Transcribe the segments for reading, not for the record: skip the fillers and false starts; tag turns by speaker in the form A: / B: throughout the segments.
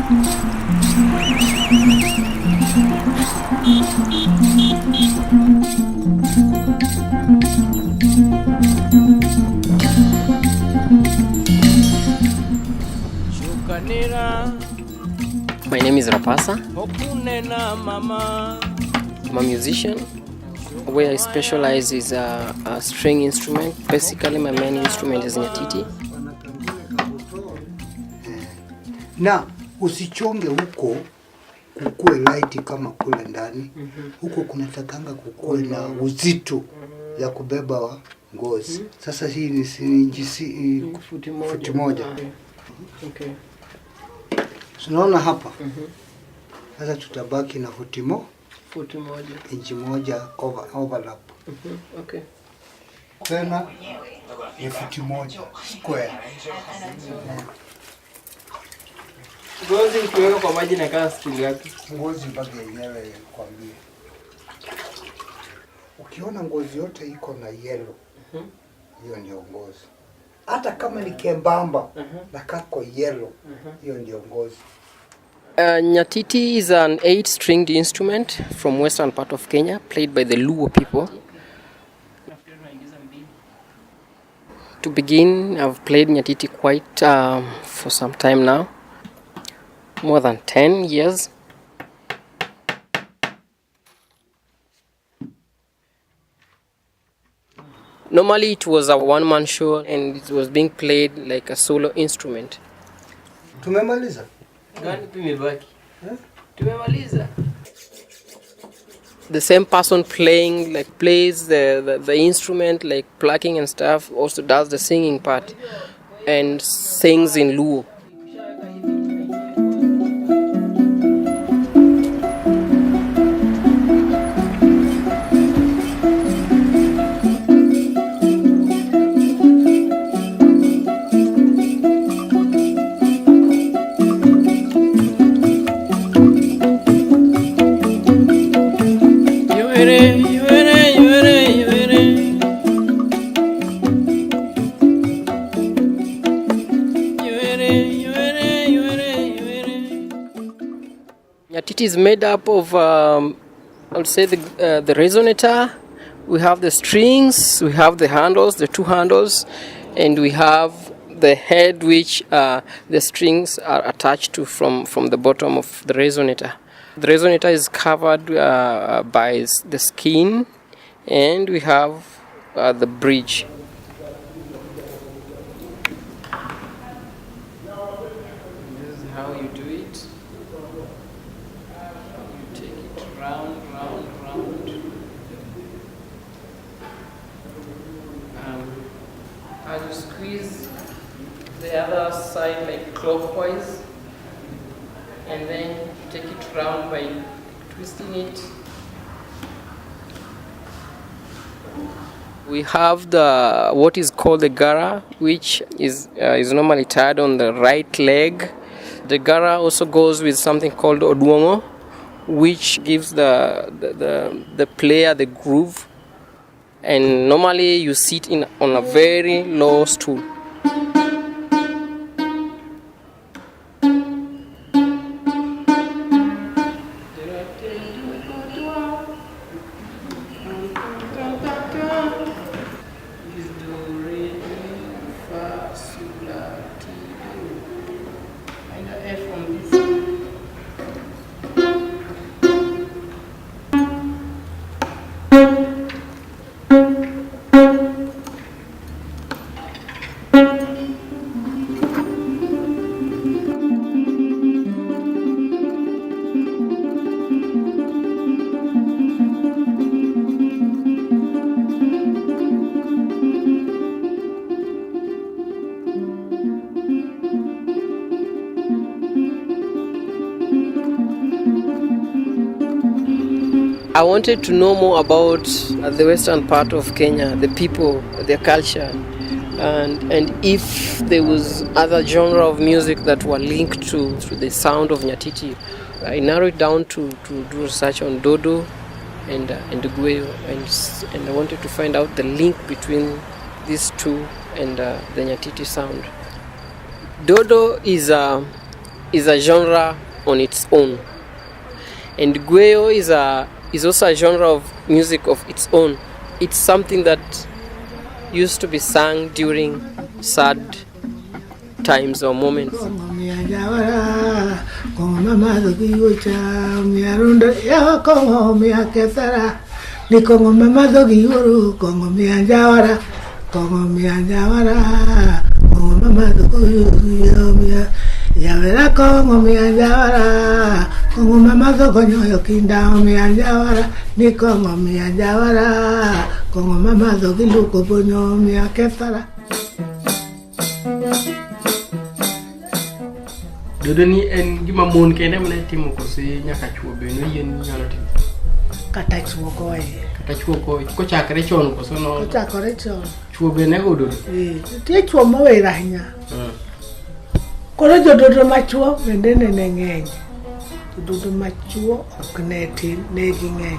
A: My name is Rapasa. I'm a musician. Where I specialize is a string instrument. Basically, my main instrument is nyatiti.
B: Na usichonge huko kukue light kama kule ndani. Huko kunatakanga kukue na uzito ya kubeba ngozi. Sasa hii ni futi moja.
A: Okay.
B: Tunaona hapa. Sasa tutabaki na futi moja. Inchi moja overlap.
A: Okay.
B: Tena ni futi moja square.
A: Ngozi ukiweka kwa maji na kaa stool yake.
B: Ngozi mpaka yenyewe kwambie. Ukiona ngozi yote iko na yellow. Hiyo ndio ngozi. Hata kama ni kembamba na kako yellow, hiyo ndio ngozi.
A: Nyatiti is an 8-stringed instrument from western part of Kenya, played by the Luo people. To begin, I've played nyatiti quite for some time now, more than 10 years. Normally it was a one-man show and it was being played like a solo instrument.
B: Tumemaliza?
A: Gani tumebaki? Tumemaliza. The same person playing, like plays the instrument, like plucking and stuff, also does the singing part and sings in Luo. Nyatiti is made up of, I would say, the resonator. We have the strings, we have the handles, the two handles, and we have the head which the strings are attached to from the bottom of the resonator. The resonator is covered by the skin, and we have the bridge. This is how you do it. You take it round. As you squeeze the other side like clockwise, and then take it round by twisting it. We have what is called the gara, which is normally tied on the right leg. The gara also goes with something called Odung'o, which gives the player the groove. And normally you sit on a very low stool. I wanted to know more about the western part of Kenya, the people, their culture, and if there was other genre of music that were linked to the sound of nyatiti. I narrowed down to do research on dodo and gueyo, and I wanted to find out the link between these two and the nyatiti sound. Dodo is is a genre on its own, and gueyo is also a genre of music of its own. It's something that used to be sung during sad times or moments.
C: Yavera kongo mianjawara, kongo mama zoko nyoyo kindao mianjawara, ni kongo mianjawara, kongo mama zoki luko bonyo miakethara.
A: Dodo ni en gima mon kende mane timo kose nyaka chuo beno yen nyalo timo.
C: Kata chuo koe.
A: Kata chuo koe. Ko chakre chon koso no.
C: Ko chakre chon.
A: Chuo bene go dodo.
C: Tie chuo mowera ahinya. Koro jododo machuo bende ne ng'eny. Jododo machuo ok ne tin, ne ging'eny.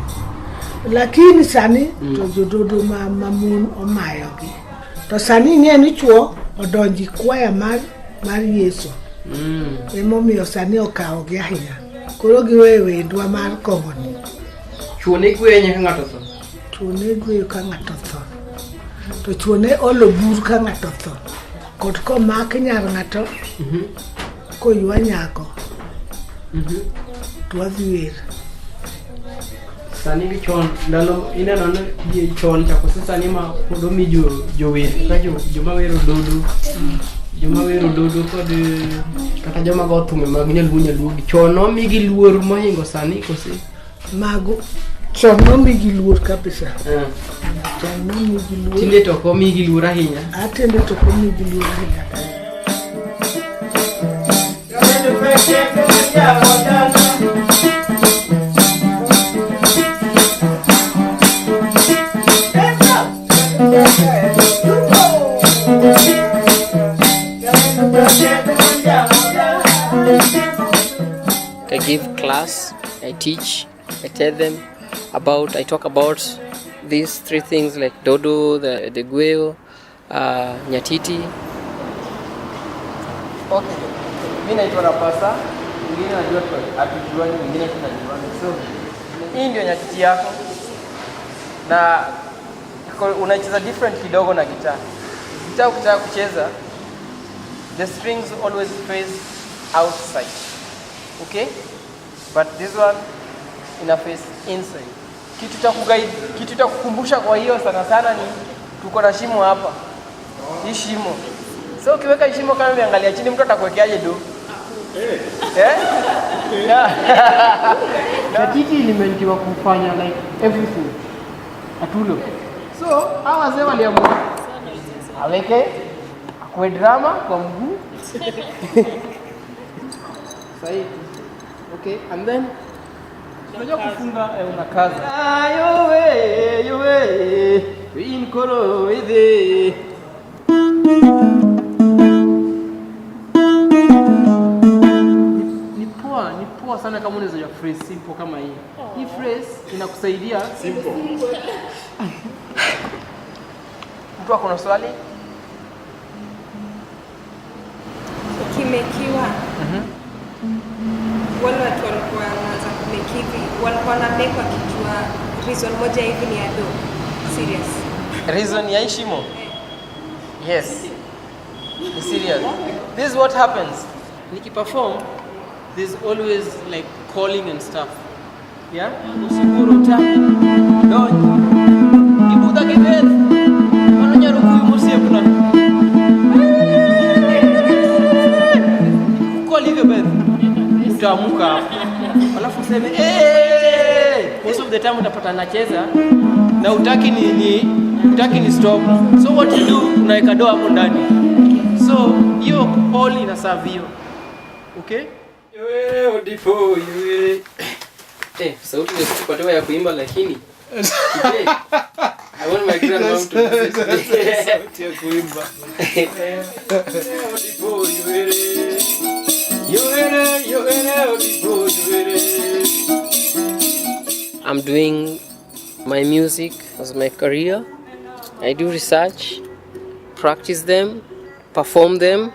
C: Lakini sani to jododo mamon omayogi. To sani ng'e ni chuo odonji kwaya mar Yesu. Emomiyo sani okawogi ahinya. Koro giweyo wendwa mar kongoni.
A: Chuo ne gweyo nyaka ng'ato tho.
C: Chuo ne gweyo ka ng'ato tho. To chuo ne olo bur ka ng'ato tho. Kod komak nyar ng'ato koywa nyako to wadhi wer.
A: Sani gi chon ndalo ineno ni chon chako sani ma podo mi jower ka joma wero dodo joma wero dodo kod kata joma go thume mag nyaluo chon no migi luor mohingo sani kose
C: mago chon no migi luor kabisa. Chon no migi luor.
A: Tinde to ko migi luor ahinya.
C: Atende to ko migi luor ahinya.
A: I give class, I teach, I tell them I talk about these three things like dodo, the gueyo, nyatiti. Okay, mimi naitwa Rapasa, mwingine anajua atujuani, mwingine tunajuana. So, hii ndio nyatiti yako. Na unacheza different kidogo na gitaa. Gitaa ukitaka kucheza, the strings always face outside. Okay? But this one ina face inside. Kitu cha kukumbusha kwa hiyo sana ni tuko na shimo hapa. Hii shimo. So ukiweka shimo kama umeangalia chini mtu atakuwekeaje do? Nyatiti ilimentiwa kufanya like everything. Atulo. So hawa wazee waliamua aweke akwe drama kwa mguu. Sahi. Okay, and then unajua kufunga unakaza. Yo we in koro with ni poa sana kama unaweza ya phrase simple kama hii. Hii phrase inakusaidia simple. Mtu akona swali?
D: Ukimekiwa. Wale watu walikuwa wanaanza kumekivi, walikuwa wanamekwa kijua reason moja hivi ni ya do. Serious.
A: Reason ya ishimo? Yes. Ni serious. This is what happens. Nikiperform, there's always like calling and stuff. Yeah? Usikuru taki. Donyo. Kibuda kibet. Manonyaru kuyu musia kuna. Call hivyo bet. Utamuka hapo. Alafu useme most of the time utapata nacheza na utaki ni stop. So what you do, unaweka doa hapo ndani. So hiyo call ina serve hiyo. Okay? Yeye odipo yeye. Sauti ni kupatiwa ya kuimba lakini I want my grandmom to sauti ya kuimba. Odipo yeye. I'm doing my music as my career. I do research, practice them, perform them.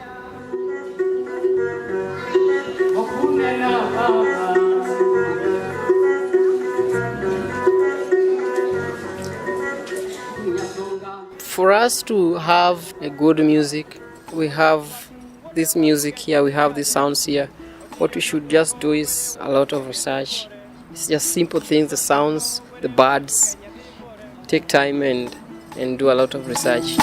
A: For us to have a good music, we have this music here, we have these sounds here. What we should just do is a lot of research. It's just simple things, the sounds, the birds. Take time and do a lot of research.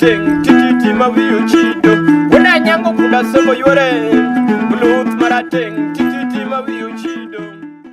E: Titi mawiyo chido Wena nyango kula sebo yore Bluth marateng Titi mawiyo chido